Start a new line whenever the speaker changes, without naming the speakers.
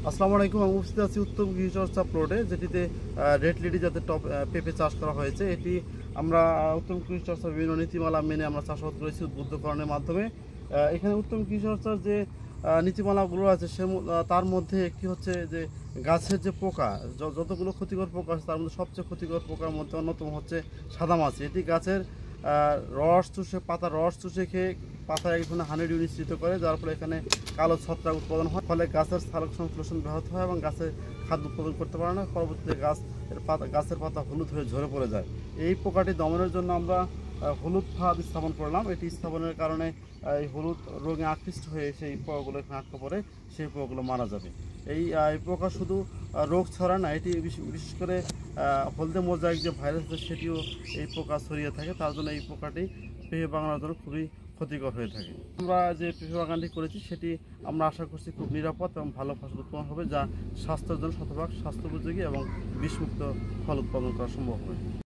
আসসালামু আলাইকুম। আমি উপস্থিত আছি উত্তম গৃহচর্চা প্লটে, যেটিতে রেড লেডি জাতের পেঁপে চাষ করা হয়েছে। এটি আমরা উত্তম গৃহচর্চার বিভিন্ন নীতিমালা মেনে আমরা চাষাবাদ করেছি উদ্বুদ্ধকরণের মাধ্যমে। এখানে উত্তম গৃহচর্চার যে নীতিমালাগুলো আছে তার মধ্যে একটি হচ্ছে যে গাছের যে পোকা, যতগুলো ক্ষতিকর পোকা আছে তার মধ্যে সবচেয়ে ক্ষতিকর পোকার মধ্যে অন্যতম হচ্ছে সাদামাছি। এটি গাছের পাতার রস চুষে খেয়ে পাতায় এক ধরনের হানিডিউ নিঃসৃত করে, যার ফলে এখানে কালো ছত্রাক উৎপাদন হয়, ফলে গাছের সালোক সংশ্লেষণ ব্যাহত হয় এবং গাছে খাদ্য উৎপাদন করতে পারে না। পরবর্তীতে গাছের পাতা হলুদ হয়ে ঝরে পড়ে যায়। এই পোকাটি দমনের জন্য আমরা হলুদ ফাঁদ স্থাপন করলাম। এটি স্থাপনের কারণে এই হলুদ রোগে আকৃষ্ট হয়ে সেই পোকাগুলো এখানে আটকা পড়ে, সেই পোকাগুলো মারা যাবে। এই পোকা শুধু রোগ ছড়ায় না, এটি বিশেষ করে হলদে মোজাইক যে ভাইরাস আছে সেটিও এই পোকা ছড়িয়ে থাকে। তার জন্য এই পোকাটি পেঁপে বাগানের জন্য খুবই ক্ষতিকর হয়ে থাকে। আমরা যে পেঁপে বাগানটি করেছি সেটি আমরা আশা করছি খুব নিরাপদ এবং ভালো ফসল উৎপাদন হবে, যা স্বাস্থ্যের জন্য শতভাগ স্বাস্থ্যোপযোগী এবং বিষমুক্ত ফল উৎপাদন করা সম্ভব হবে।